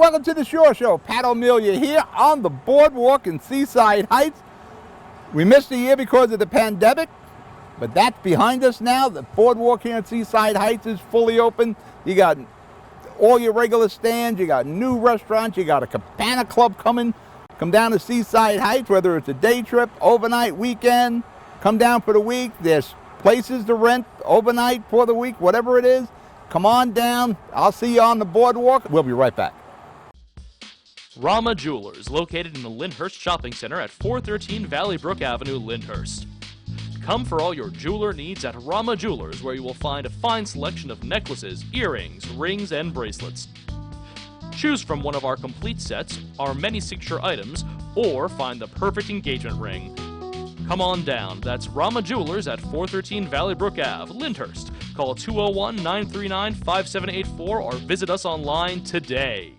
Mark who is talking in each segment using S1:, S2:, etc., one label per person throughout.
S1: Welcome to the Shore Show. Pat O'Melia here on the boardwalk in Seaside Heights. We missed a year because of the pandemic, but that's behind us now. The boardwalk here in Seaside Heights is fully open. You got all your regular stands, you got new restaurants, you got a cabana club coming. Come down to Seaside Heights, whether it's a day trip, overnight, weekend, come down for the week. There's places to rent overnight, for the week, whatever it is. Come on down. I'll see you on the boardwalk. We'll be right back.
S2: Rama Jewelers, located in the Lyndhurst Shopping Center at 413 Valley Brook Avenue, Lyndhurst. Come for all your jeweler needs at Rama Jewelers, where you will find a fine selection of necklaces, earrings, rings, and bracelets. Choose from one of our complete sets, our many signature items, or find the perfect engagement ring. Come on down. That's Rama Jewelers at 413 Valley Brook Ave, Lyndhurst. Call 201-939-5784 or visit us online today.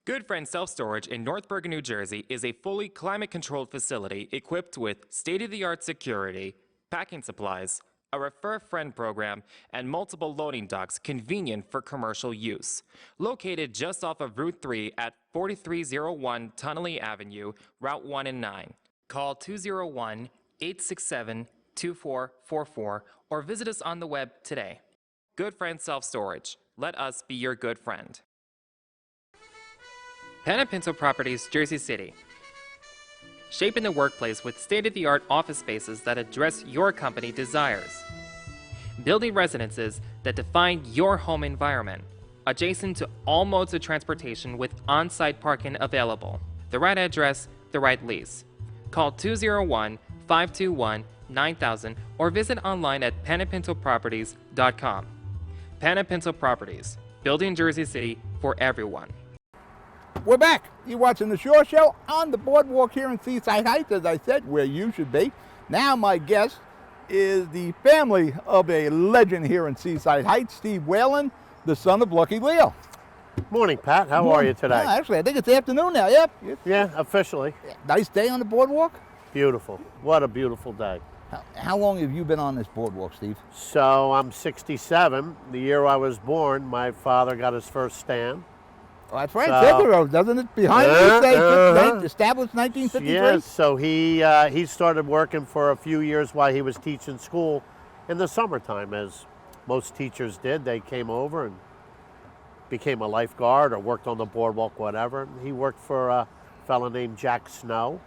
S3: Good Friend Self-Storage in North Bergen, New Jersey is a fully climate-controlled facility equipped with state-of-the-art security, packing supplies, a Refer Friend program, and multiple loading docks convenient for commercial use. Located just off of Route 3 at 4301 Tunnelly Avenue, Route 1 and 9. Call 201-867-2444 or visit us on the web today. Good Friend Self-Storage. Let us be your good friend. Pinto Properties, Jersey City. Shaping the workplace with state-of-the-art office spaces that address your company desires. Building residences that define your home environment. Adjacent to all modes of transportation with on-site parking available. The right address, the right lease. Call 201-521-9000 or visit online at panapintoproperties.com. Pinto Properties, building Jersey City for everyone.
S1: We're back. You're watching the Shore Show on the boardwalk here in Seaside Heights, as I said, where you should be. Now my guest is the family of a legend here in Seaside Heights, Steve Whalen, the son of Lucky Leo.
S4: Morning, Pat. How are you today?
S1: Yeah, actually, I think it's afternoon now. Yep.
S4: Yeah, officially.
S1: Nice day on the boardwalk?
S4: Beautiful. What a beautiful day.
S1: How long have you been on this boardwalk, Steve?
S4: So I'm 67. The year I was born, my father got his first stand.
S1: Oh, that's right, Cicero, doesn't it? Behind you say established 1953?
S4: Yes, so he started working for a few years while he was teaching school in the summertime, as most teachers did. They came over and became a lifeguard or worked on the boardwalk, whatever. He worked for a fellow named Jack Snow,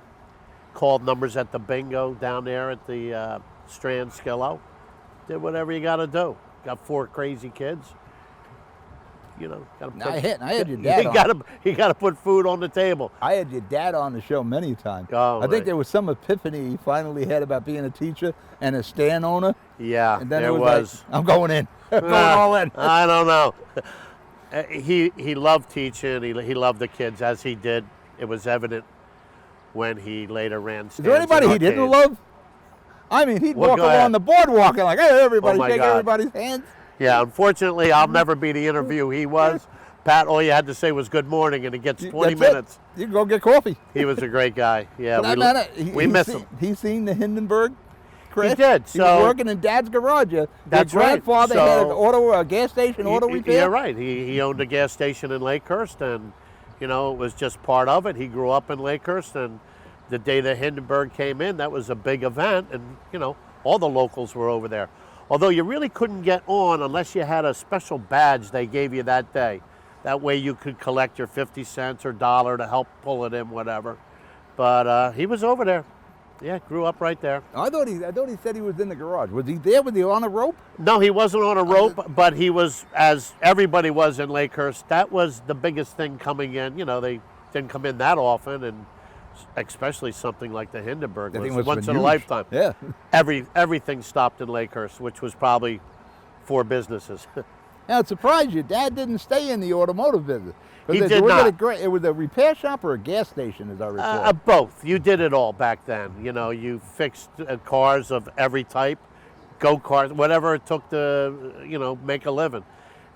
S4: called numbers at the bingo down there at the Strand Skillo. Did whatever you got to do. Got 4 crazy kids. You know,
S1: I had your dad
S4: you got to put food on the table.
S1: I had your dad on the show many times.
S4: Oh,
S1: I think there was some epiphany he finally had about being a teacher and a stand owner.
S4: Yeah,
S1: and then
S4: there
S1: it
S4: was.
S1: Like, I'm going in. I'm going all in.
S4: I don't know. He loved teaching. He loved the kids, as he did. It was evident when he later ran stands.
S1: Is there anybody he didn't love? I mean, he'd walk along the boardwalk and like, hey, everybody, shake everybody's hands.
S4: Yeah, unfortunately, I'll never be the interview he was. Pat, all you had to say was good morning, and it gets 20 minutes.
S1: You can go get coffee.
S4: He was a great guy. Yeah, we miss him.
S1: He's seen the Hindenburg crash.
S4: He did.
S1: He was working in Dad's garage.
S4: That's
S1: Your grandfather had a gas station auto repair.
S4: Yeah, right. He owned a gas station in Lakehurst, and you know, it was just part of it. He grew up in Lakehurst, and the day the Hindenburg came in, that was a big event, and you know, all the locals were over there. Although you really couldn't get on unless you had a special badge they gave you that day. That way you could collect your 50 cents or $1 to help pull it in, whatever. But he was over there. Yeah, grew up right there.
S1: I thought he said he was in the garage. Was he there? Was he on a rope?
S4: No, he wasn't on a rope, but he was, as everybody was in Lakehurst. That was the biggest thing coming in. You know, they didn't come in that often, and especially something like the Hindenburg was once in a lifetime.
S1: Yeah.
S4: Everything stopped in Lakehurst, which was probably 4 businesses.
S1: Now, it surprised you. Dad didn't stay in the automotive business.
S4: He did not.
S1: It was a repair shop or a gas station, as I recall.
S4: Both. You did it all back then. You know, you fixed cars of every type, go-karts, whatever it took to, you know, make a living.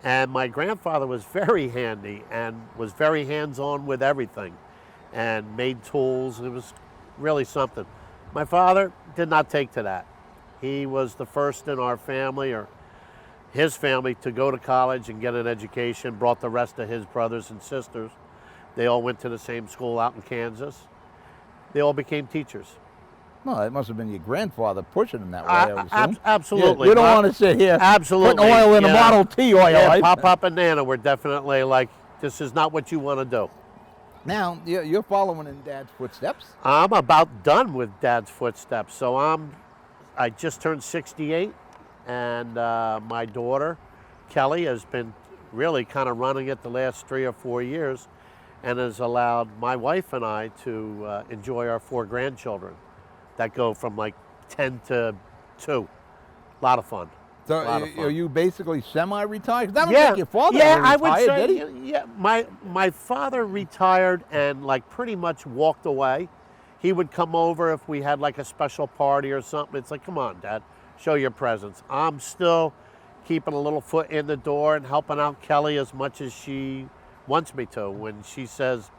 S4: And my grandfather was very handy and was very hands-on with everything and made tools. It was really something. My father did not take to that. He was the first in our family, or his family to go to college and get an education, brought the rest of his brothers and sisters. They all went to the same school out in Kansas. They all became teachers.
S1: Well, it must have been your grandfather pushing them that way, I would assume.
S4: Absolutely.
S1: You don't want to sit here
S4: Absolutely.
S1: putting oil in a Model T oil.
S4: Yeah,
S1: right?
S4: Pop and Nana were definitely like, this is not what you want to do.
S1: Now, you're following in Dad's footsteps.
S4: I'm about done with Dad's footsteps. So I just turned 68, and my daughter, Kelly, has been really kind of running it the last 3 or 4 years and has allowed my wife and I to enjoy our 4 grandchildren that go from like 10 to 2. A lot of fun.
S1: So are you basically semi-retired? 'Cause I don't think your father
S4: I
S1: retired,
S4: would say,
S1: did he?
S4: yeah. My father retired and like pretty much walked away. He would come over if we had like a special party or something. It's like, come on, Dad, show your presence. I'm still keeping a little foot in the door and helping out Kelly as much as she wants me to. When she says,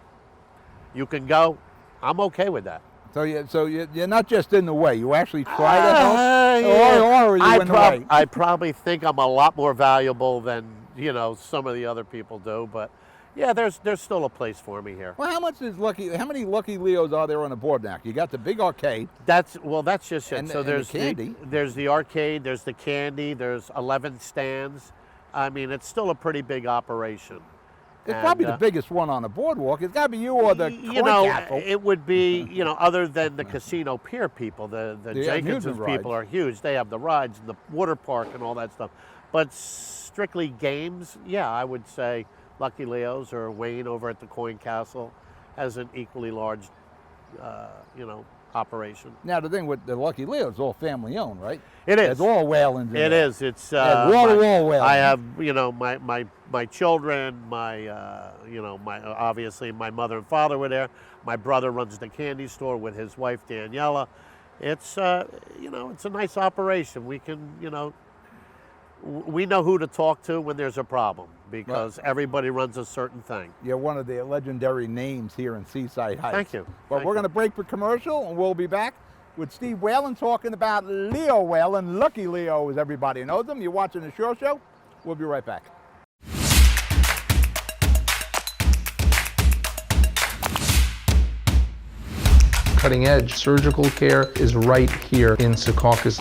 S4: you can go, I'm okay with that.
S1: So you're not just in the way. You actually try to help,
S4: Yeah.
S1: or are you in the way?
S4: I probably think I'm a lot more valuable than some of the other people do, but yeah, there's still a place for me here.
S1: Well, how many Lucky Leos are there on the board now? You got the big arcade.
S4: That's just it.
S1: And
S4: So
S1: the
S4: there's
S1: candy.
S4: There's the arcade, there's the candy, there's 11 stands. I mean, it's still a pretty big operation.
S1: It's probably the biggest one on the boardwalk. It's got to be you or the castle.
S4: It would be, other than the casino pier people, the Jenkins's
S1: amusement
S4: people are huge. They have the rides and the water park and all that stuff. But strictly games, yeah, I would say Lucky Leo's or Wayne over at the Coin Castle has an equally large, operation.
S1: Now, the thing with the Lucky Leo, it's all family owned, right?
S4: It is.
S1: It's all Whalens in
S4: It
S1: there.
S4: is. It's
S1: wall-to-wall Whalens.
S4: I have, my children, my obviously my mother and father were there. My brother runs the candy store with his wife Daniela. It's it's a nice operation. We can, we know who to talk to when there's a problem because everybody runs a certain thing.
S1: You're one of the legendary names here in Seaside Heights.
S4: Thank you.
S1: But we're going to break for commercial, and we'll be back with Steve Whalen talking about Leo Whalen, Lucky Leo, as everybody knows him. You're watching the Shore Show. We'll be right back.
S5: Cutting-edge surgical care is right here in Secaucus.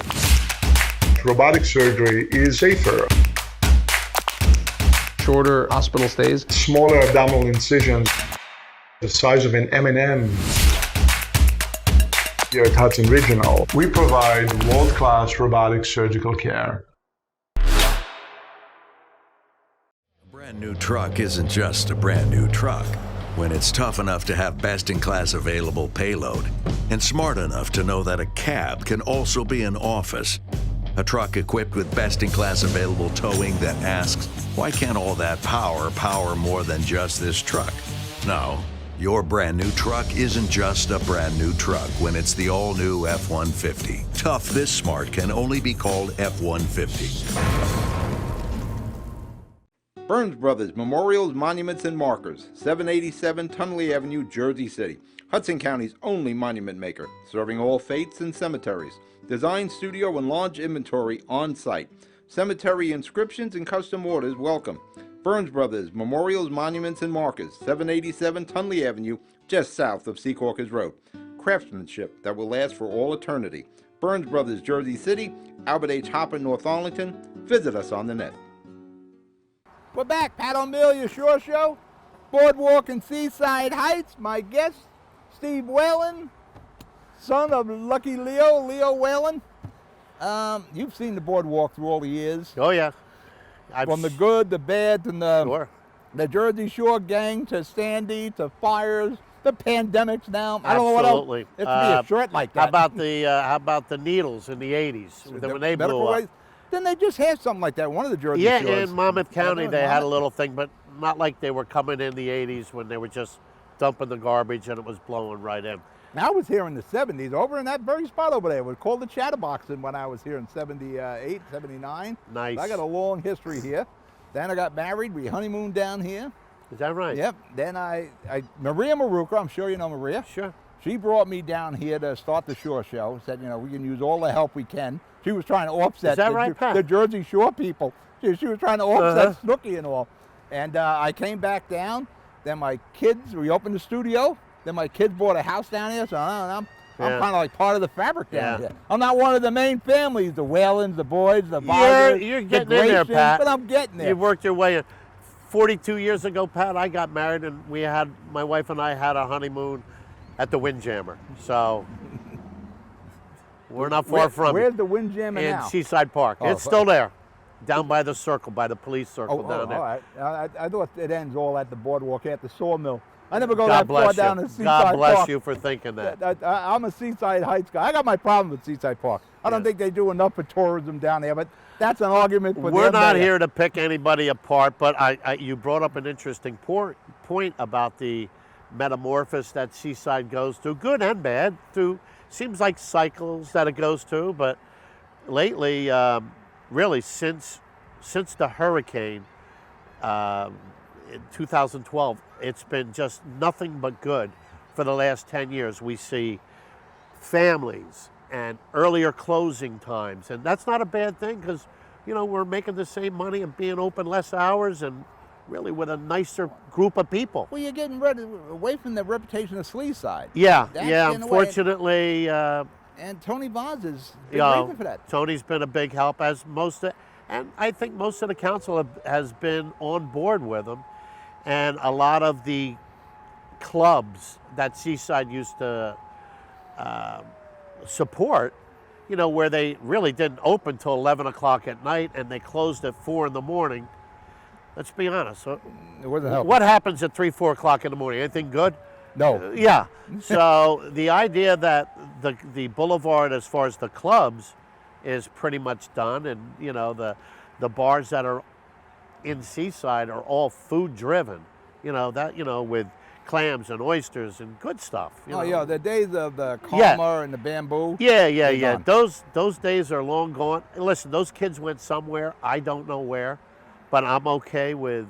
S6: Robotic surgery is safer.
S5: Shorter hospital stays.
S6: Smaller abdominal incisions, the size of an M&M. Here at Hudson Regional, we provide world-class robotic surgical care.
S7: A brand new truck isn't just a brand new truck when it's tough enough to have best-in-class available payload and smart enough to know that a cab can also be an office. A truck equipped with best-in-class available towing that asks, why can't all that power more than just this truck? No, your brand new truck isn't just a brand new truck when it's the all-new F-150. Tough this smart can only be called F-150.
S1: Burns Brothers Memorials, Monuments, and Markers, 787 Tunley Avenue, Jersey City. Hudson County's only monument maker, serving all faiths and cemeteries. Design, studio, and large inventory on site. Cemetery inscriptions and custom orders welcome. Burns Brothers Memorials, Monuments, and Markers, 787 Tunley Avenue, just south of Secaucus Road. Craftsmanship that will last for all eternity. Burns Brothers, Jersey City, Albert H. Hopper, North Arlington. Visit us on the net. We're back. Pat O'Meara, your Shore Show. Boardwalk in Seaside Heights. My guest, Steve Whalen, son of Lucky Leo Whalen. You've seen the boardwalk through all the years.
S4: Oh yeah.
S1: From the good, the bad, and
S4: Sure.
S1: the Jersey Shore gang to Sandy to fires, the pandemics now. I don't know what else.
S4: Absolutely.
S1: It could be a shirt like that.
S4: How about the Needles in the 80s when they blew
S1: medical
S4: up?
S1: waste? Didn't they just have something like that? One of the Jersey
S4: Yeah,
S1: Shores.
S4: in Monmouth County they had a
S1: Monmouth?
S4: little thing, but not like they were coming in the 80s when they were just dumping the garbage and it was blowing right in.
S1: Now, I was here in the 70s, over in that very spot over there. It was called the Chatterboxing when I was here in 78, 79.
S4: Nice.
S1: I got a long history here. Then I got married. We honeymooned down here.
S4: Is that right?
S1: Yep. Then Maria Maruca, I'm sure you know Maria.
S4: Sure.
S1: She brought me down here to start the Shore Show. Said, you know, we can use all the help we can. She was trying to offset
S4: Is that right, Pat?
S1: the Jersey Shore people. She was trying to offset Snooki and all. And I came back down. Then my kids, we opened the studio. Then my kids bought a house down here. So I'm kind of like part of the fabric down here. I'm not one of the main families, the Whalens, the boys, the Visors,
S4: You're
S1: the
S4: getting in there,
S1: Gracians,
S4: Pat.
S1: but I'm getting there.
S4: You've worked your way in. 42 years ago, Pat, I got married, and my wife and I had a honeymoon at the Windjammer. So we're not far from it.
S1: Where's the Windjammer
S4: In
S1: now?
S4: Seaside Park.
S1: Oh,
S4: It's still there, down by the circle, by the police circle down there.
S1: All right. I thought it ends all at the boardwalk at the sawmill. I never go
S4: God
S1: that far
S4: bless
S1: down
S4: you.
S1: to Seaside
S4: God bless
S1: Park.
S4: you for thinking that.
S1: I'm a Seaside Heights guy. I got my problem with Seaside Park. I don't
S4: Yes.
S1: think they do enough for tourism down there, but that's an argument for
S4: We're
S1: them
S4: not
S1: there.
S4: here to pick anybody apart, but you brought up an interesting point about the metamorphosis that Seaside goes through, good and bad, through seems like cycles that it goes through, but lately, really since the hurricane in 2012, it's been just nothing but good for the last 10 years. We see families and earlier closing times, and that's not a bad thing because, you know, we're making the same money and being open less hours and really with a nicer group of people.
S1: Well, you're getting away from the reputation of Sleeside.
S4: Yeah,
S1: That's
S4: yeah.
S1: in a way-
S4: Unfortunately,
S1: And Tony Vaz is a big
S4: you know,
S1: reason for that.
S4: Tony's been a big help, as and I think most of the council has been on board with him, and a lot of the clubs that Seaside used to support, you know, where they really didn't open till 11 o'clock at night and they closed at 4 in the morning. Let's be honest.
S1: It wasn't helping.
S4: What happens at 3, 4 o'clock in the morning? Anything good?
S1: No.
S4: Yeah. So the idea that the boulevard, as far as the clubs, is pretty much done, and you know the bars that are in Seaside are all food driven. You know that, you know, with clams and oysters and good stuff. You know?
S1: Yeah, the days of the
S4: Yeah.
S1: Karma and the bamboo.
S4: Yeah.
S1: gone.
S4: Those days are long gone. Listen, those kids went somewhere. I don't know where, but I'm okay with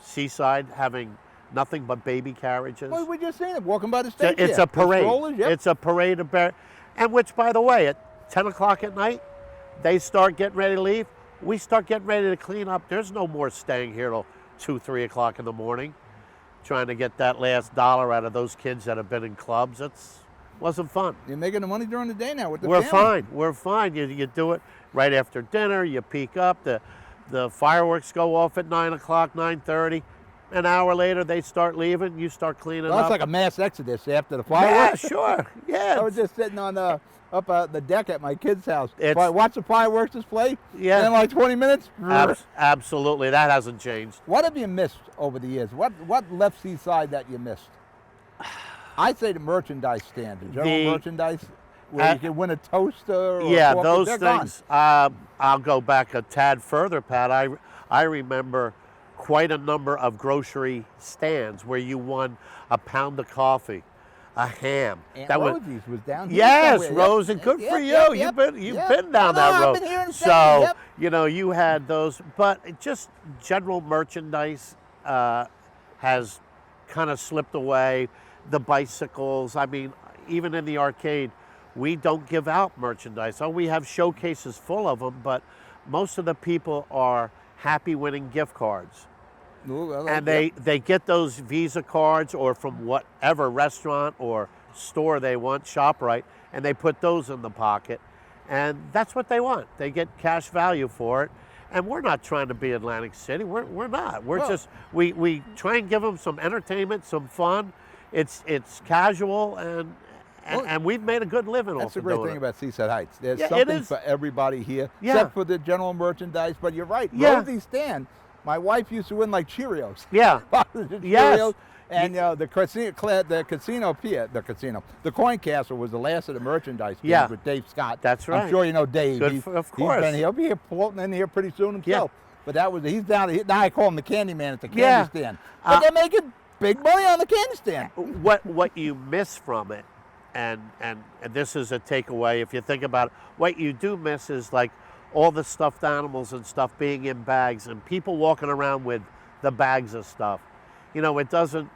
S4: Seaside having nothing but baby carriages.
S1: Well, we just seen it walking by the stage.
S4: It's
S1: here.
S4: a parade.
S1: Strollers, yep.
S4: It's a parade of and which, by the way, at 10 o'clock at night, they start getting ready to leave. We start getting ready to clean up. There's no more staying here till 2, 3 o'clock in the morning, trying to get that last dollar out of those kids that have been in clubs. Wasn't fun.
S1: You're making the money during the day now with the
S4: We're
S1: family.
S4: fine. We're fine. You do it right after dinner. You peek up. The fireworks go off at 9 o'clock, 9:30. An hour later, they start leaving. You start cleaning
S1: Well,
S4: up.
S1: that's like a mass exodus after the
S4: Yeah,
S1: fireworks.
S4: sure. Yeah.
S1: I was just sitting on up the deck at my kid's house.
S4: It's-
S1: Watch the fireworks display.
S4: Yeah.
S1: And in like 20 minutes.
S4: Absolutely. That hasn't changed.
S1: What have you missed over the years? What left Seaside that you missed? I'd say the merchandise stand, the general merchandise, where you can win a toaster. Or
S4: Yeah,
S1: coffee,
S4: those
S1: they're gone.
S4: things. I'll go back a tad further, Pat. I remember quite a number of grocery stands where you won a pound of coffee, a ham.
S1: Aunt
S4: that was
S1: Rosie's was down here.
S4: Yes,
S1: somewhere.
S4: Rose, and good for you. You've been down that road.
S1: I've been here in
S4: So
S1: Saturday, yep.
S4: you know you had those, but it just general merchandise has kind of slipped away. The bicycles. I mean, even in the arcade, we don't give out merchandise. Oh, we have showcases full of them, but most of the people are happy winning gift cards.
S1: Ooh, I like
S4: And
S1: that.
S4: they get those Visa cards or from whatever restaurant or store they want, ShopRite, and they put those in the pocket. And that's what they want. They get cash value for it. And we're not trying to be Atlantic City. We're not. We're
S1: Well-
S4: just, we try and give them some entertainment, some fun. It's casual, and we've made a good living
S1: That's
S4: off
S1: the
S4: of
S1: great
S4: doing
S1: thing
S4: it.
S1: about Seaside Heights. There's
S4: Yeah, it
S1: something
S4: is.
S1: for everybody here,
S4: Yeah.
S1: except for the general merchandise. But you're right.
S4: Yeah.
S1: Rosie's stand, my wife used to win like Cheerios.
S4: Yeah.
S1: Boxes of
S4: Yes.
S1: Cheerios. And the Coin Castle was the last of the merchandise games
S4: Yeah.
S1: with Dave Scott.
S4: That's right.
S1: I'm sure you know Dave.
S4: Good
S1: He's-
S4: of course.
S1: He'll be here floating in here pretty soon himself. But he's down. Now I call him the Candy Man at the candy
S4: Yeah.
S1: stand. But they're making big money on the candy stand.
S4: What you miss from it, and this is a takeaway if you think about it, what you do miss is like all the stuffed animals and stuff being in bags and people walking around with the bags of stuff. You know, it doesn't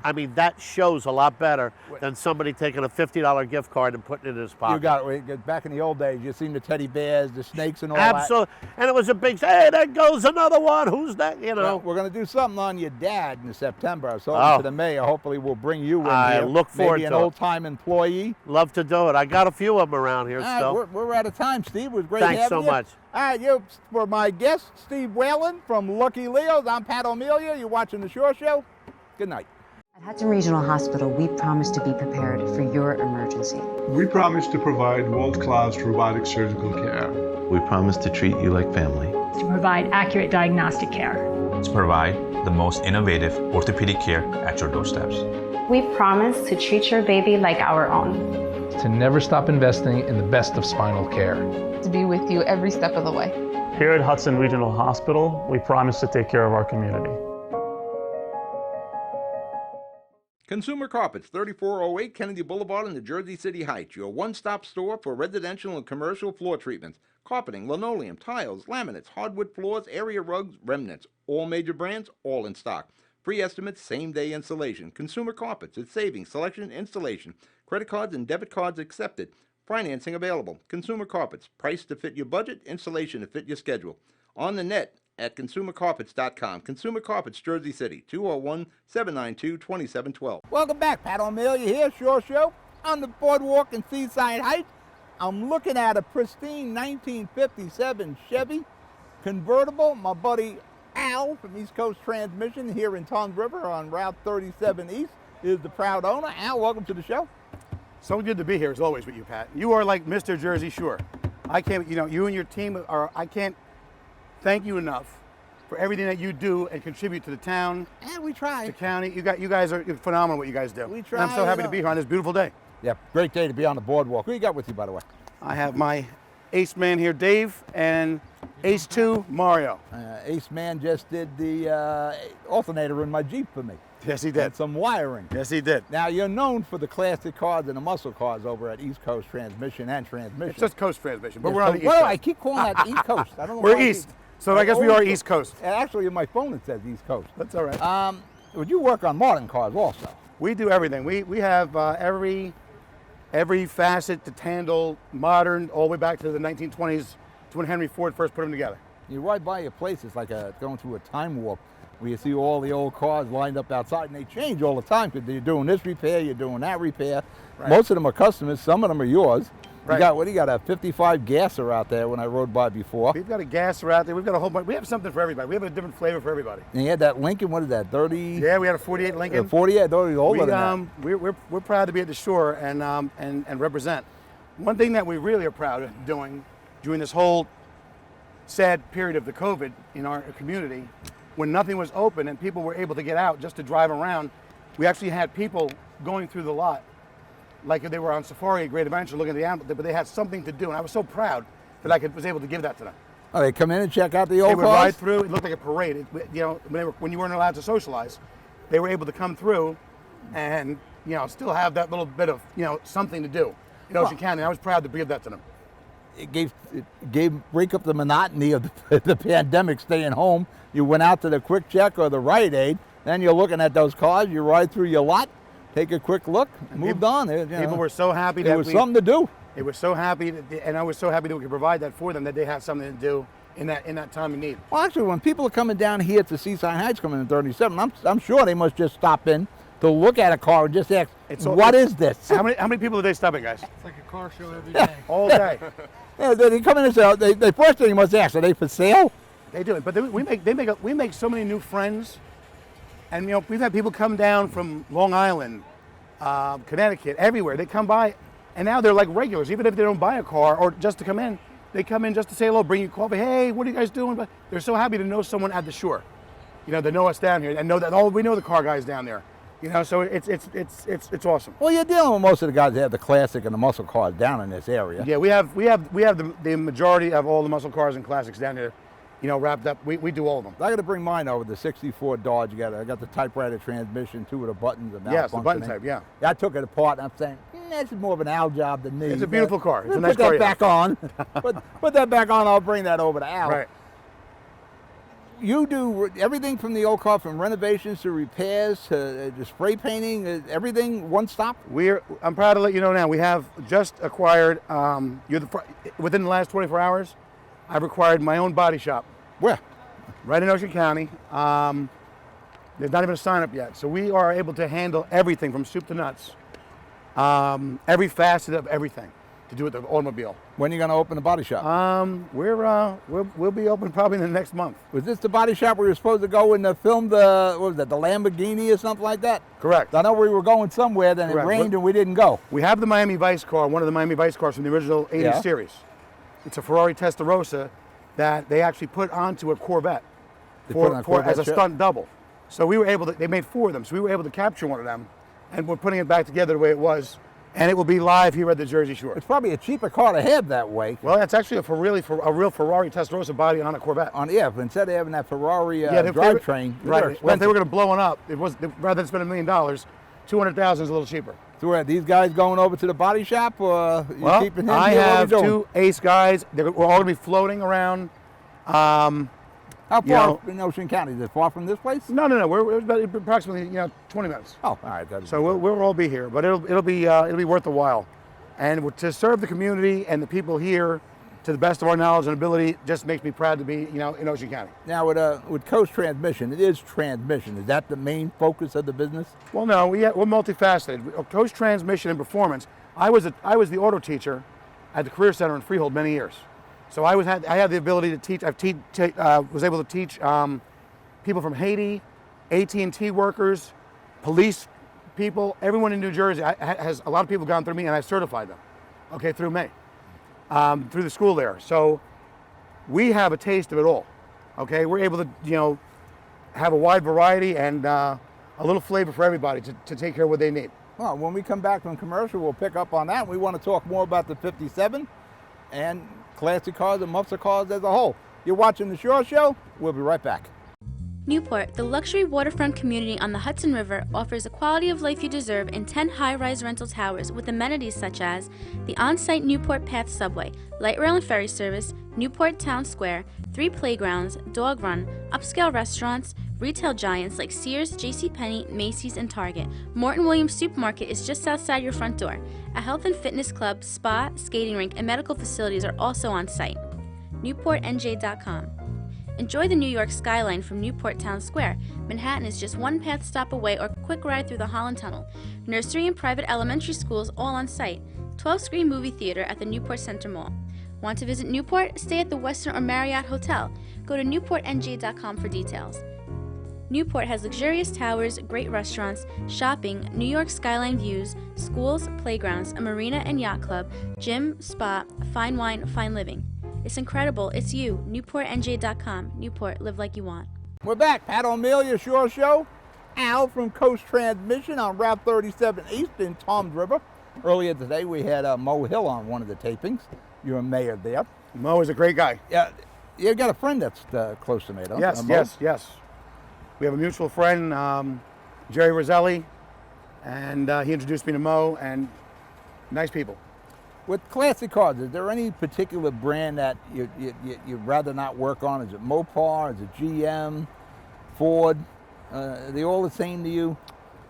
S4: I mean, that shows a lot better than somebody taking a $50 gift card and putting it in his pocket.
S1: You got it. Back in the old days, you seen the teddy bears, the snakes, and all
S4: Absolutely. And it was a big, hey, there goes another one. Who's that? You
S1: that.
S4: know.
S1: Well, we're going to do something on your dad in September. I was talking
S4: Oh.
S1: to the mayor. Hopefully, we'll bring you in
S4: I
S1: here.
S4: look forward
S1: Maybe an
S4: to it.
S1: old-time employee.
S4: Love to do it. I got a few of them around here
S1: All right,
S4: still.
S1: we're out of time, Steve. It was great
S4: Thanks
S1: having
S4: so
S1: you.
S4: much.
S1: All right, you for my guest, Steve Whalen from Lucky Leo's. I'm Pat O'Melia. You're watching The Shore Show. Good night.
S8: At Hudson Regional Hospital, we promise to be prepared for your emergency.
S6: We promise to provide world-class robotic surgical care.
S9: We promise to treat you like family.
S10: To provide accurate diagnostic care.
S11: To provide the most innovative orthopedic care at your doorsteps.
S12: We promise to treat your baby like our own.
S5: To never stop investing in the best of spinal care.
S13: To be with you every step of the way.
S14: Here at Hudson Regional Hospital, we promise to take care of our community.
S1: Consumer Carpets, 3408 Kennedy Boulevard in the Jersey City Heights. Your one-stop store for residential and commercial floor treatments. Carpeting, linoleum, tiles, laminates, hardwood floors, area rugs, remnants. All major brands, all in stock. Free estimates, same-day installation. Consumer Carpets, it's savings, selection, installation. Credit cards and debit cards accepted. Financing available. Consumer Carpets, price to fit your budget, installation to fit your schedule. On the net at consumercarpets.com. Consumer Carpets, Jersey City, 201-792-2712. Welcome back. Pat O'Melia here, Shore Show, on the boardwalk in Seaside Heights. I'm looking at a pristine 1957 Chevy convertible. My buddy Al from East Coast Transmission here in Toms River on Route 37 East is the proud owner. Al, welcome to the show.
S15: So good to be here, as always, with you, Pat. You are like Mr. Jersey Shore. I can't, you and your team are, I can't thank you enough for everything that you do and contribute to the town.
S1: And we try.
S15: The county. You guys are phenomenal what you guys do.
S1: We try.
S15: And I'm so happy to be here on this beautiful day.
S1: Yeah, great day to be on the boardwalk. Who you got with you, by the way?
S15: I have my ace man here, Dave, and ace two, Mario.
S1: Ace man just did the alternator in my Jeep for me.
S15: Yes, he did.
S1: And some wiring.
S15: Yes, he did.
S1: Now, you're known for the classic cars and the muscle cars over at East Coast Transmission and Transmission.
S15: It's just Coast Transmission, but
S1: Yes,
S15: we're on the East Coast.
S1: I keep calling that East Coast. I don't know
S15: We're
S1: why
S15: East, so I guess we are East Coast.
S1: Actually, in my phone it says East Coast.
S15: That's all right.
S1: Would you work on modern cars also?
S15: We do everything. We have every facet to handle modern, all the way back to the 1920s to when Henry Ford first put them together.
S1: You ride by your place, it's like going through a time warp where you see all the old cars lined up outside, and they change all the time because you're doing this repair, you're doing that repair. Right. Most of them are customers, some of them are yours.
S15: Right.
S1: What do you got, a 55 gasser out there when I rode by before?
S15: We've got a gasser out there, we've got a whole bunch, we have something for everybody. We have a different flavor for everybody.
S1: And you had that Lincoln, what is that, 30?
S15: Yeah, we had a 48 Lincoln.
S1: 48, those are older than that.
S15: We're proud to be at the shore and represent. One thing that we really are proud of doing during this whole sad period of the COVID in our community, when nothing was open and people were able to get out just to drive around, we actually had people going through the lot like they were on safari at Great Adventure looking at the animals, but they had something to do, and I was so proud that I was able to give that to them.
S1: Oh, they come in and check out the old cars?
S15: They would ride through, it looked like a parade. When you weren't allowed to socialize, they were able to come through and, still have that little bit of, something to do in Ocean County. I was proud to give that to them.
S1: It break up the monotony of the pandemic, staying home. You went out to the Quick Check or the Rite Aid, then you're looking at those cars, you ride through your lot, take a quick look, and moved on.
S15: People were so happy that
S1: it was something to do.
S15: It was so happy, and I was so happy that we could provide that for them, that they had something to do in that time of need.
S1: Well, actually, when people are coming down here to Seaside Heights coming in 37, I'm sure they must just stop in to look at a car and just ask, what is this?
S15: How many people do they stop in, guys?
S13: It's like a car show every day.
S15: All day.
S1: Yeah, they come in and say, the first thing you must ask, are they for sale?
S15: They do it, but we make so many new friends, and we've had people come down from Long Island, Connecticut, everywhere. They come by, and now they're like regulars. Even if they don't buy a car or just to come in, they come in just to say hello, bring you coffee. Hey, what are you guys doing? But they're so happy to know someone at the shore. They know us down here and know that we know the car guys down there. So it's awesome.
S1: Well, you're dealing with most of the guys that have the classic and the muscle cars down in this area.
S15: Yeah, we have the majority of all the muscle cars and classics down here, wrapped up. We do all of them.
S1: I got to bring mine over, the 64 Dodge. I got the typewriter transmission, 2 of the buttons.
S15: Yes, the button type, yeah.
S1: I took it apart and I'm saying, this is more of an Al job than me.
S15: It's a beautiful car. It's a nice
S1: car. Put that back on. Put that back on, I'll bring that over to Al.
S15: Right.
S1: you do everything from the old car, from renovations to repairs to spray painting, everything one stop?
S15: I'm proud to let you know now, we have just acquired, within the last 24 hours, I've acquired my own body shop.
S1: Where?
S15: Right in Ocean County. There's not even a sign up yet. So we are able to handle everything from soup to nuts. Every facet of everything to do with the automobile.
S1: When are you going to open the body shop?
S15: We'll be open probably in the next month.
S1: Was this the body shop where you were supposed to go and film the, what was that, the Lamborghini or something like that?
S15: Correct.
S1: I know we were going somewhere, then
S15: Correct.
S1: It rained and we didn't go.
S15: We have the Miami Vice car, one of the Miami Vice cars from the original 80s series. It's a Ferrari Testarossa that they actually put onto a Corvette as a stunt double. So we were able to, they made 4 of them, so we were able to capture one of them, and we're putting it back together the way it was, and it will be live here at the Jersey Shore.
S1: It's probably a cheaper car to have that way.
S15: Well, that's actually a real Ferrari Testarossa body on a Corvette.
S1: But instead of having that Ferrari drivetrain,
S15: right. Well, if they were going to blow one up, rather than spend $1 million, $200,000 is a little cheaper.
S1: So are these guys going over to the body shop, or you keeping him
S15: I
S1: here?
S15: have 2 ace guys. We're all going to be floating around.
S1: How far in Ocean County? Is it far from this place?
S15: No. We're about approximately 20 minutes.
S1: Oh, all right.
S15: So we'll all be here, but it'll be worth the while, and to serve the community and the people here to the best of our knowledge and ability just makes me proud to be in Ocean County.
S1: Now with Coast Transmission, it is transmission. Is that the main focus of the business?
S15: Well, no, we're multifaceted. Coast Transmission and Performance. I was the auto teacher at the Career Center in Freehold many years. So I had the ability to teach. Was able to teach people from Haiti, AT&T workers, police people, everyone in New Jersey. Has a lot of people gone through me, and I certified them. Okay, through me, through the school there. So we have a taste of it all. Okay, we're able to have a wide variety and a little flavor for everybody to take care of what they need.
S1: Well, when we come back from commercial, we'll pick up on that. We want to talk more about the 57 and classic cars and muscle cars as a whole. You're watching The Shore Show. We'll be right back.
S16: Newport, the luxury waterfront community on the Hudson River, offers the quality of life you deserve in 10 high-rise rental towers with amenities such as the on-site Newport Path subway, light rail and ferry service, Newport Town Square, 3 playgrounds, dog run, upscale restaurants, retail giants like Sears, JCPenney, Macy's, and Target. Morton Williams Supermarket is just outside your front door. A health and fitness club, spa, skating rink, and medical facilities are also on site. NewportNJ.com. Enjoy the New York skyline from Newport Town Square. Manhattan is just 1 path stop away or quick ride through the Holland Tunnel. Nursery and private elementary schools all on site. 12-screen movie theater at the Newport Center Mall. Want to visit Newport? Stay at the Westin or Marriott Hotel. Go to NewportNJ.com for details. Newport has luxurious towers, great restaurants, shopping, New York skyline views, schools, playgrounds, a marina and yacht club, gym, spa, fine wine, fine living. It's incredible. It's you. NewportNJ.com. Newport, live like you want.
S1: We're back. Pat O'Meara, Shore Show. Al from Coast Transmission on Route 37 East in Toms River. Earlier today, we had Mo Hill on one of the tapings. You're a mayor there.
S15: Mo is a great guy.
S1: Yeah, you got a friend that's close to me, don't you?
S15: Yes. We have a mutual friend, Jerry Roselli, and he introduced me to Mo, and nice people.
S1: With classic cars, is there any particular brand that you'd rather not work on? Is it Mopar? Is it GM? Ford? Are they all the same to you?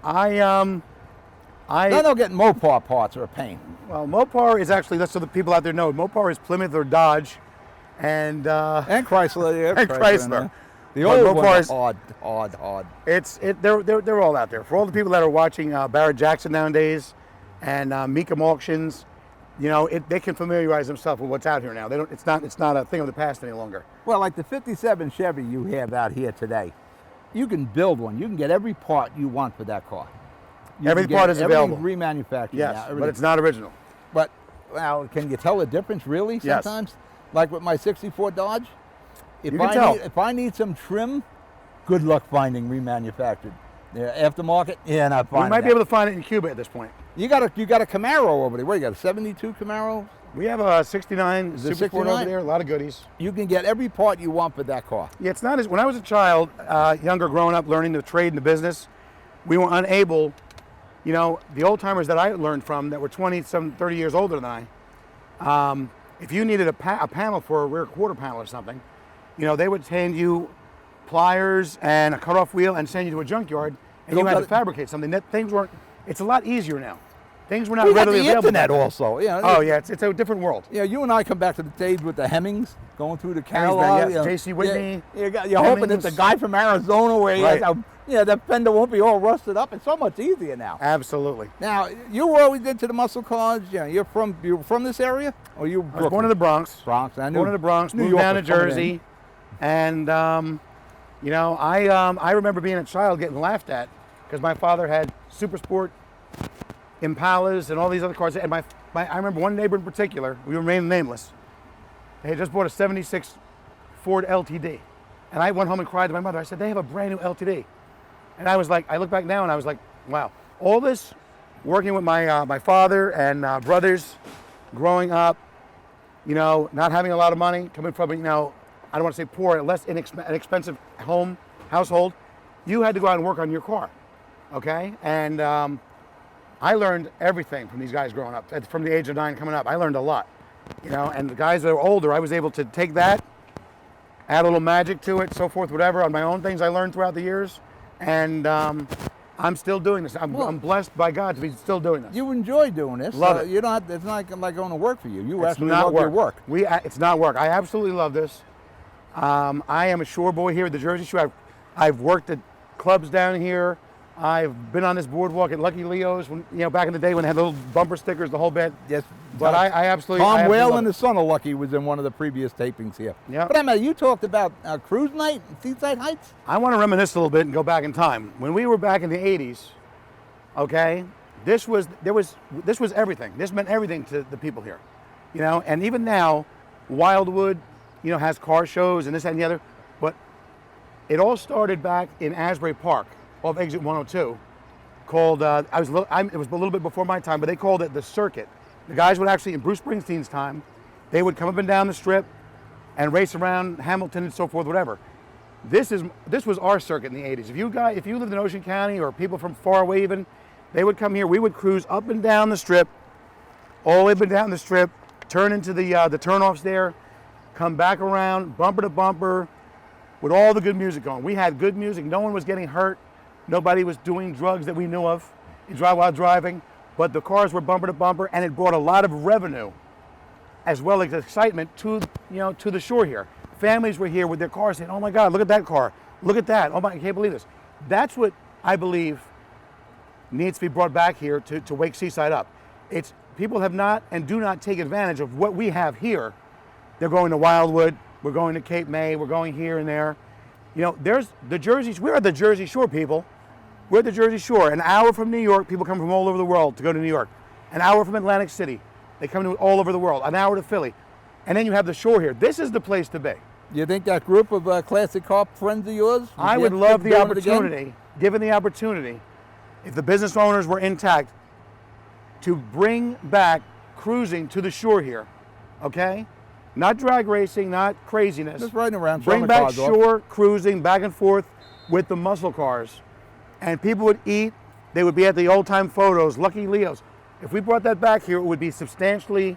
S15: I
S1: know getting Mopar parts are a pain.
S15: Well, Mopar is actually, that's so the people out there know, Mopar is Plymouth or Dodge, and
S1: Chrysler, yeah,
S15: and Chrysler.
S1: The old ones are hard.
S15: They're all out there. For all the people that are watching Barrett Jackson nowadays and Mecum auctions, they can familiarize themselves with what's out here now. It's not a thing of the past any longer.
S1: Well, like the 57 Chevy you have out here today, you can build one. You can get every part you want for that car.
S15: Every part is available.
S1: Remanufactured.
S15: Yes,
S1: now,
S15: but it's not original.
S1: But can you tell the difference really sometimes?
S15: Yes.
S1: Like with my 64 Dodge,
S15: if
S1: I need some trim, good luck finding remanufactured. Aftermarket, not finding.
S15: We might be able to find it in Cuba at this point.
S1: You got a Camaro over there. What, you got a 72 Camaro?
S15: We have a 69 Super Sport over there, a lot of goodies.
S1: You can get every part you want for that car.
S15: Yeah, it's not as, when I was a child, younger, growing up, learning the trade and the business, we were unable, the old timers that I learned from that were 20, some 30 years older than I, if you needed a panel for a rear quarter panel or something, they would hand you pliers and a cut-off wheel and send you to a junkyard, and you had to fabricate something. That things weren't. It's a lot easier now. Things were not
S1: We got
S15: readily
S1: the
S15: available.
S1: internet also.
S15: Oh yeah, it's a different world.
S1: Yeah, you and I come back to the days with the Hemmings, going through the
S15: Hemmings,
S1: catalog.
S15: yes,
S1: you know.
S15: J.C. Whitney,
S1: You're hoping it's the guy from Arizona where he has the fender won't be all rusted up. It's so much easier now.
S15: Absolutely.
S1: Now, you were always into the muscle cars. Yeah, you're from this area, or you?
S15: I was born in the Bronx.
S1: Bronx. I knew.
S15: Born in the Bronx.
S1: New
S15: Moved
S1: York
S15: down to
S1: was coming
S15: Jersey,
S1: in.
S15: and I remember being a child getting laughed at because my father had Super Sport Impalas and all these other cars. And I remember one neighbor in particular. We remain nameless. They had just bought a '76 Ford LTD, and I went home and cried to my mother. I said, "They have a brand new LTD," and I was like, I look back now and I was like, wow, all this working with my father and brothers, growing up, not having a lot of money, coming from I don't want to say poor, less inexpensive household, you had to go out and work on your car, okay? And I learned everything from these guys growing up. From the age of 9 coming up, I learned a lot, and the guys that are older, I was able to take that, add a little magic to it, so forth, whatever, on my own things I learned throughout the years, and I'm still doing this. I'm blessed by God to be still doing this.
S1: You enjoy doing this.
S15: Love it.
S1: You don't have, it's not like going to work for you. You
S15: It's
S1: actually
S15: not
S1: love your work.
S15: It's not work. I absolutely love this. I am a shore boy here at the Jersey Shore. I've worked at clubs down here. I've been on this boardwalk at Lucky Leo's, back in the day when they had little bumper stickers, the whole bit.
S1: Yes.
S15: But I absolutely.
S1: Tom
S15: I absolutely
S1: Whalen,
S15: love
S1: the
S15: it.
S1: son of Lucky, was in one of the previous tapings here.
S15: Yeah.
S1: But Emma, you talked about cruise night in Seaside Heights.
S15: I want to reminisce a little bit and go back in time. When we were back in the '80s, okay, this was everything. This meant everything to the people here, And even now, Wildwood, has car shows and this, that, and the other. But it all started back in Asbury Park, off Exit 102, called. It was a little bit before my time, but they called it the Circuit. The guys would actually, in Bruce Springsteen's time, they would come up and down the strip and race around Hamilton and so forth, whatever. This was our circuit in the '80s. If you lived in Ocean County or people from far away even, they would come here. We would cruise up and down the strip, all the way up and down the strip, turn into the turnoffs there, come back around, bumper to bumper, with all the good music going. We had good music. No one was getting hurt. Nobody was doing drugs that we knew of while driving. But the cars were bumper to bumper, and it brought a lot of revenue, as well as excitement to the shore here. Families were here with their cars saying, "Oh my God, look at that car! Look at that! Oh my, I can't believe this." That's what I believe needs to be brought back here to wake Seaside up. It's people have not and do not take advantage of what we have here. They're going to Wildwood. We're going to Cape May. We're going here and there. There's the Jersey. We're the Jersey Shore people. We're the Jersey Shore. An hour from New York, people come from all over the world to go to New York. An hour from Atlantic City, they come to all over the world. An hour to Philly. And then you have the shore here. This is the place to be.
S1: You think that group of classic car friends of yours?
S15: I would love the opportunity, given the opportunity, if the business owners were intact, to bring back cruising to the shore here, okay? Not drag racing, not craziness.
S1: Just riding around.
S15: Bring back shore cruising back and forth with the muscle cars. And people would eat. They would be at the old time photos, Lucky Leo's. If we brought that back here, it would be substantially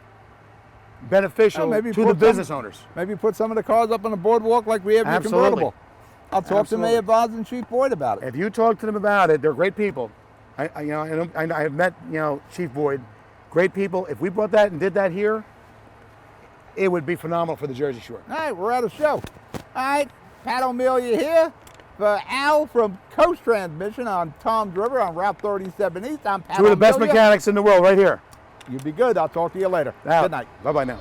S15: beneficial to the business owners.
S1: Maybe put some of the cars up on the boardwalk like we have in the convertible. I'll talk to Mayor Boz and Chief Boyd about it.
S15: If you talk to them about it, they're great people. I have met Chief Boyd, great people. If we brought that and did that here, it would be phenomenal for the Jersey Shore.
S1: All right, we're out of show. All right, Pat O'Melia here for Al from Coast Transmission on Tom's River on Route 37 East. I'm Pat O'Melia.
S15: Two of the best mechanics in the world right here.
S1: You be good. I'll talk to you later.
S15: Good
S1: night.
S15: Bye-bye now.